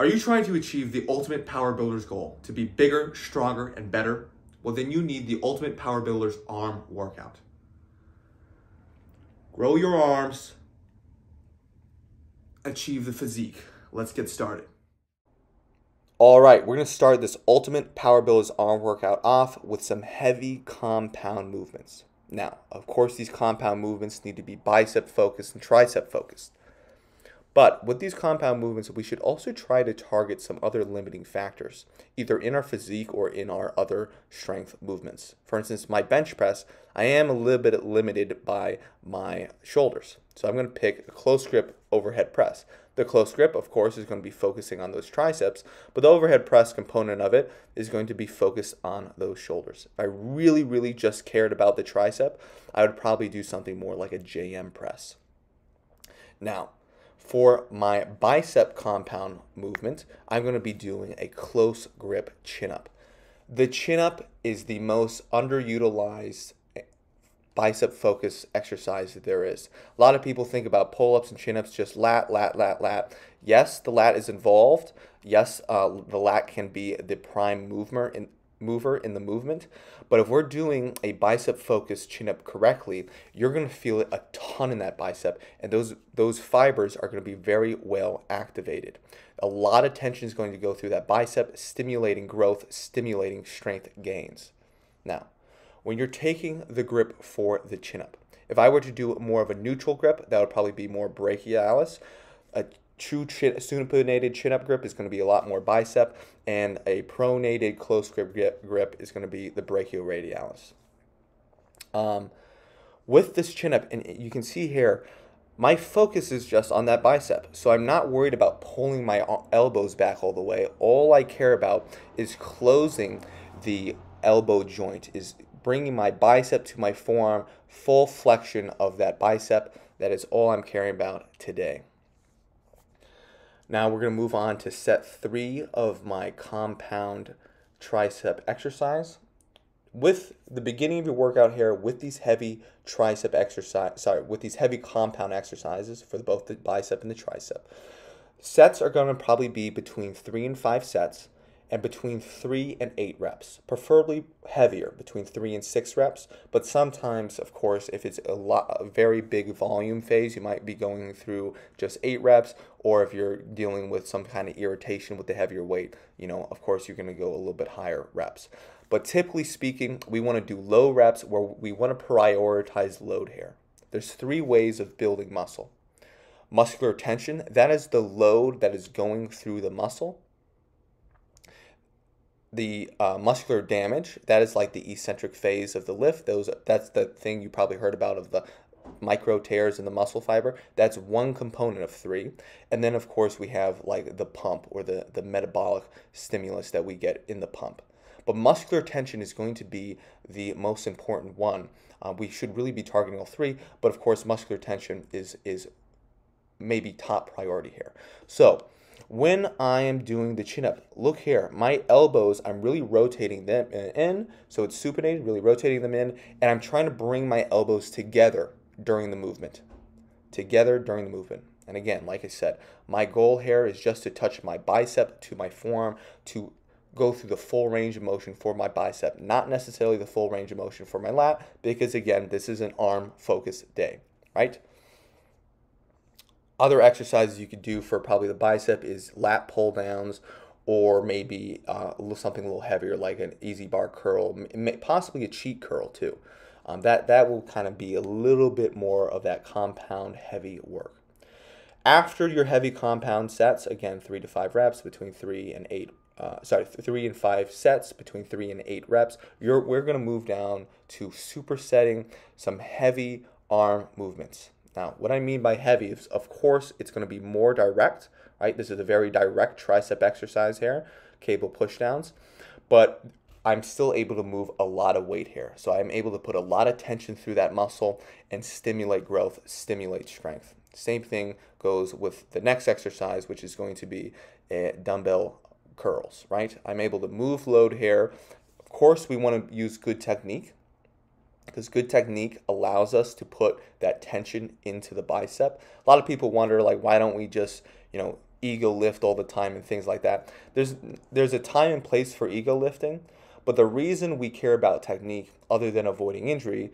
Are you trying to achieve the ultimate power builder's goal, to be bigger, stronger, and better? Well, then you need the ultimate power builder's arm workout. Grow your arms, achieve the physique. Let's get started. All right, we're gonna start this ultimate power builder's arm workout off with some heavy compound movements. Now, of course, these compound movements need to be bicep focused and tricep focused. But with these compound movements, we should also try to target some other limiting factors, either in our physique or in our other strength movements. For instance, my bench press, I am a little bit limited by my shoulders. So I'm going to pick a close grip overhead press. The close grip, of course, is going to be focusing on those triceps, but the overhead press component of it is going to be focused on those shoulders. If I really just cared about the tricep, I would probably do something more like a JM press. Now, for my bicep compound movement, I'm going to be doing a close grip chin-up. The chin-up is the most underutilized bicep focus exercise that there is. A lot of people think about pull-ups and chin-ups just lat. Yes, the lat is involved. Yes, the lat can be the prime mover in the movement. But if we're doing a bicep focused chin-up correctly, you're going to feel it a ton in that bicep, and those fibers are going to be very well activated. A lot of tension is going to go through that bicep, stimulating growth, stimulating strength gains. Now, when you're taking the grip for the chin-up, if I were to do more of a neutral grip, that would probably be more brachialis. A true supinated chin-up grip is going to be a lot more bicep, and a pronated close grip is going to be the brachioradialis. With this chin-up, and you can see here, my focus is just on that bicep, so I'm not worried about pulling my elbows back all the way. All I care about is closing the elbow joint, is bringing my bicep to my forearm, full flexion of that bicep. That is all I'm caring about today. Now we're going to move on to set 3 of my compound tricep exercise. With the beginning of your workout here, with these heavy with these heavy compound exercises for both the bicep and the tricep, sets are going to probably be between 3 and 5 sets, and between 3 and 8 reps, preferably heavier, between 3 and 6 reps. But sometimes, of course, if it's a very big volume phase, you might be going through just 8 reps, or if you're dealing with some kind of irritation with the heavier weight, of course, you're going to go a little bit higher reps. But typically speaking, we want to do low reps where we want to prioritize load here. There's 3 ways of building muscle. Muscular tension, that is the load that is going through the muscle. The muscular damage, that is like the eccentric phase of the lift. That's the thing you probably heard about, of the micro tears in the muscle fiber. That's one component of 3. And then, of course, we have like the pump, or the metabolic stimulus that we get in the pump. But muscular tension is going to be the most important one. We should really be targeting all 3, but of course, muscular tension is maybe top priority here. So when I am doing the chin-up, look here, my elbows, I'm really rotating them in, so it's supinated, really rotating them in, and I'm trying to bring my elbows together during the movement. And again, like I said, my goal here is just to touch my bicep to my forearm, to go through the full range of motion for my bicep, not necessarily the full range of motion for my lat, because again, this is an arm-focused day, right? Other exercises you could do for probably the bicep is lat pull downs, or maybe something a little heavier like an easy bar curl, possibly a cheat curl too. That will kind of be a little bit more of that compound heavy work. After your heavy compound sets, again 3 to 5 reps, between 3 and 8. 3 and 5 sets, between 3 and 8 reps. We're going to move down to supersetting some heavy arm movements. Now, what I mean by heavy is, of course, it's going to be more direct, right? This is a very direct tricep exercise here, cable pushdowns, but I'm still able to move a lot of weight here. So I'm able to put a lot of tension through that muscle and stimulate growth, stimulate strength. Same thing goes with the next exercise, which is going to be dumbbell curls, right? I'm able to move load here. Of course, we want to use good technique, because good technique allows us to put that tension into the bicep. A lot of people wonder, like, why don't we just, ego lift all the time and things like that. There's a time and place for ego lifting, but the reason we care about technique, other than avoiding injury,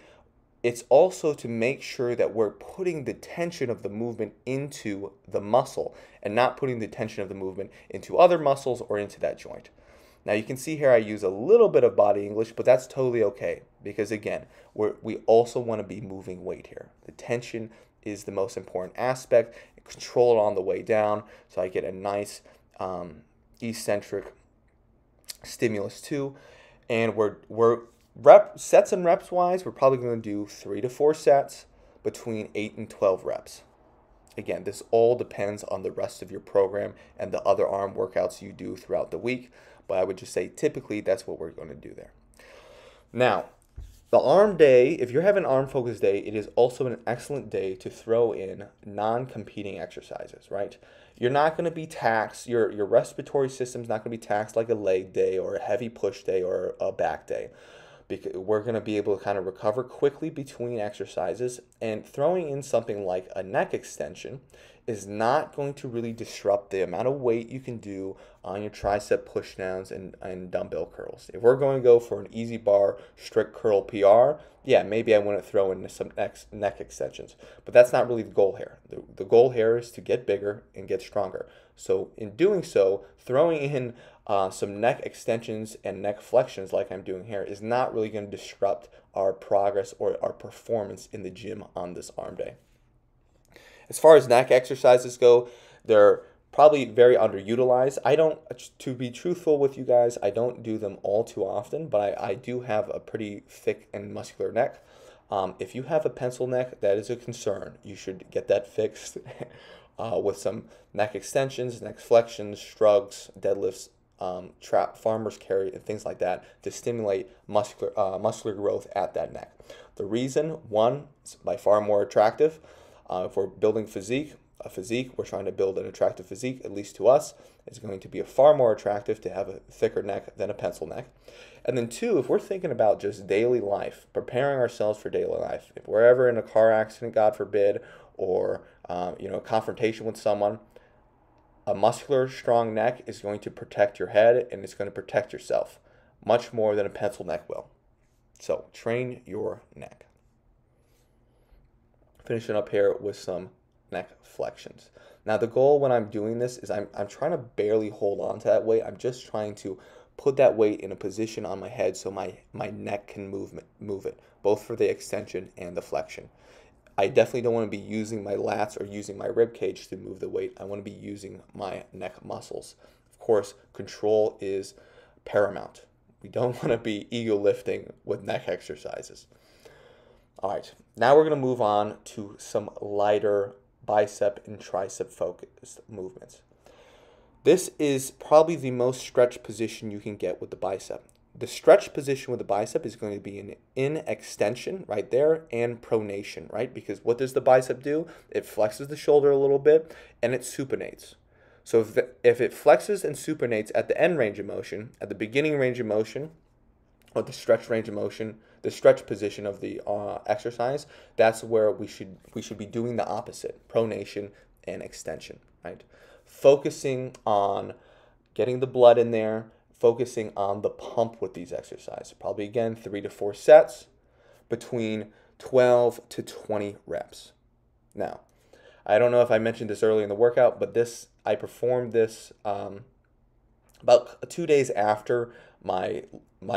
it's also to make sure that we're putting the tension of the movement into the muscle and not putting the tension of the movement into other muscles or into that joint. Now you can see here I use a little bit of body English, but that's totally okay because again, we also want to be moving weight here. The tension is the most important aspect. Control it on the way down so I get a nice eccentric stimulus too. And we're sets and reps wise, we're probably going to do 3 to 4 sets between 8 and 12 reps. Again, this all depends on the rest of your program and the other arm workouts you do throughout the week, but I would just say typically that's what we're going to do there. Now, the arm day, if you're having an arm focus day, it is also an excellent day to throw in non-competing exercises, right? You're not going to be taxed, your respiratory system's not going to be taxed like a leg day or a heavy push day or a back day. Because we're going to be able to kind of recover quickly between exercises, and throwing in something like a neck extension is not going to really disrupt the amount of weight you can do on your tricep pushdowns and dumbbell curls. If we're going to go for an easy bar strict curl PR, yeah, maybe I want to throw in some neck extensions, but that's not really the goal here. The goal here is to get bigger and get stronger. So in doing so, throwing in some neck extensions and neck flexions like I'm doing here is not really going to disrupt our progress or our performance in the gym on this arm day. As far as neck exercises go, they're probably very underutilized. To be truthful with you guys, I don't do them all too often, but I do have a pretty thick and muscular neck. If you have a pencil neck, that is a concern. You should get that fixed with some neck extensions, neck flexions, shrugs, deadlifts, trap, farmer's carry, and things like that to stimulate muscular growth at that neck. The reason, one, it's by far more attractive. If we're building we're trying to build an attractive physique, at least to us, it's going to be far more attractive to have a thicker neck than a pencil neck. And then two, if we're thinking about just daily life, preparing ourselves for daily life, if we're ever in a car accident, God forbid, or a confrontation with someone, a muscular, strong neck is going to protect your head and it's going to protect yourself much more than a pencil neck will. So train your neck. Finishing up here with some neck flexions. Now the goal when I'm doing this is I'm trying to barely hold on to that weight. I'm just trying to put that weight in a position on my head so my neck can move it, both for the extension and the flexion. I definitely don't want to be using my lats or using my rib cage to move the weight. I want to be using my neck muscles. Of course, control is paramount. We don't want to be ego lifting with neck exercises. All right, now we're going to move on to some lighter bicep and tricep focused movements. This is probably the most stretched position you can get with the bicep. The stretched position with the bicep is going to be an in extension right there and pronation, right? Because what does the bicep do? It flexes the shoulder a little bit and it supinates. So if it flexes and supinates at the end range of motion, at the beginning range of motion, or the stretch range of motion, the stretch position of the exercise, that's where we should be doing the opposite, pronation and extension, right? Focusing on getting the blood in there, focusing on the pump with these exercises. Probably again 3 to 4 sets between 12 to 20 reps. Now, I don't know if I mentioned this early in the workout, but I performed this about 2 days after my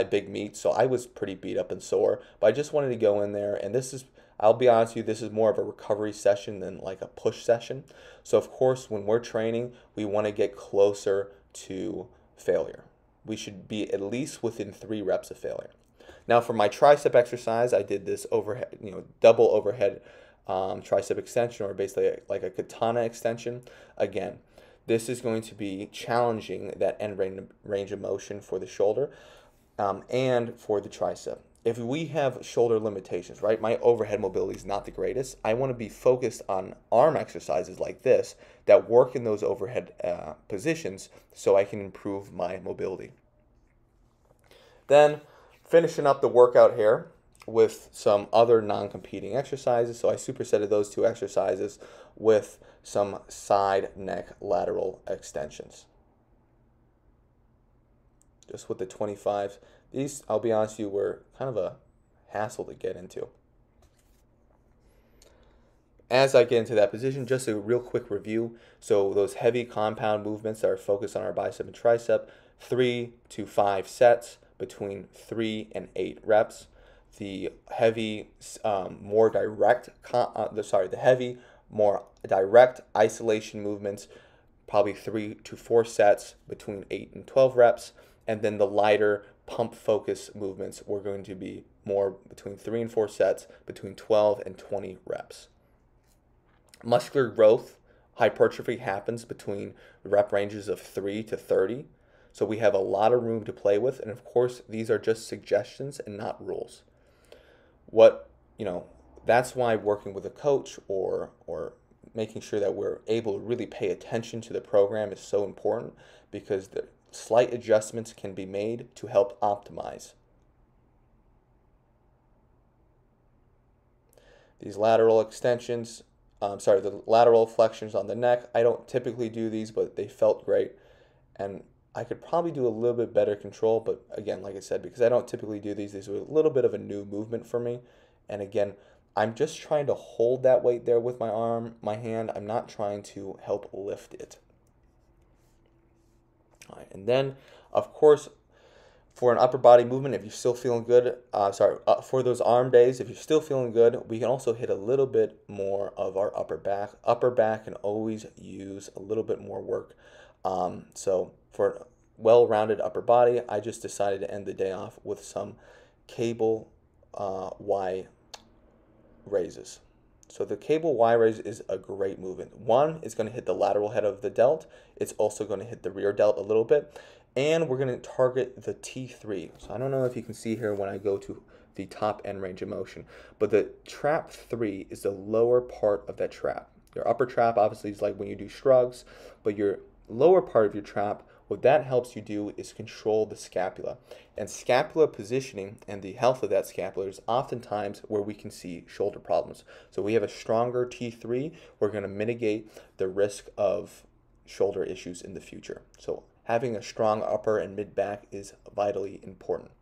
big meet, so I was pretty beat up and sore, but I just wanted to go in there, and I'll be honest with you, this is more of a recovery session than like a push session. So of course, when we're training, we want to get closer to failure. We should be at least within 3 reps of failure. Now for my tricep exercise, I did this overhead, double overhead tricep extension, or basically like a katana extension. Again, this is going to be challenging that end range of motion for the shoulder and for the tricep. If we have shoulder limitations, right, my overhead mobility is not the greatest, I want to be focused on arm exercises like this that work in those overhead positions so I can improve my mobility. Then finishing up the workout here with some other non-competing exercises. So I supersetted those two exercises with some side neck lateral extensions. Just with the 25s. These, I'll be honest with you, were kind of a hassle to get into. As I get into that position, just a real quick review. So those heavy compound movements that are focused on our bicep and tricep, 3 to 5 sets between 3 and 8 reps. The heavy, more direct isolation movements, probably 3 to 4 sets between 8 and 12 reps. And then the lighter pump focus movements were going to be more between 3 and 4 sets between 12 and 20 reps. Muscular growth, hypertrophy happens between rep ranges of 3 to 30. So we have a lot of room to play with. And of course, these are just suggestions and not rules. That's why working with a coach or making sure that we're able to really pay attention to the program is so important, because the slight adjustments can be made to help optimize. These lateral extensions, the lateral flexions on the neck, I don't typically do these, but they felt great. And I could probably do a little bit better control, but again, like I said, because I don't typically do these were a little bit of a new movement for me. And again, I'm just trying to hold that weight there with my hand. I'm not trying to help lift it. All right, and then, of course, for an upper body movement, if you're still feeling good, for those arm days, if you're still feeling good, we can also hit a little bit more of our upper back. Upper back can always use a little bit more work. So for a well-rounded upper body, I just decided to end the day off with some cable Y raises. So the cable Y raise is a great movement. One is going to hit the lateral head of the delt. It's also going to hit the rear delt a little bit. And we're going to target the T3. So I don't know if you can see here when I go to the top end range of motion, but the trap 3 is the lower part of that trap. Your upper trap obviously is like when you do shrugs, but your lower part of your trap, what that helps you do is control the scapula. And scapula positioning and the health of that scapula is oftentimes where we can see shoulder problems. So we have a stronger T3, we're going to mitigate the risk of shoulder issues in the future. So having a strong upper and mid back is vitally important.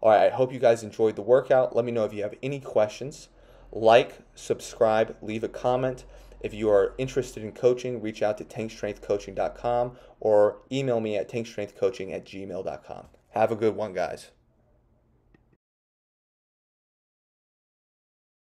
All right, I hope you guys enjoyed the workout. Let me know if you have any questions. Like, subscribe, leave a comment. If you are interested in coaching, reach out to tankstrengthcoaching.com or email me at tankstrengthcoaching@gmail.com. Have a good one, guys.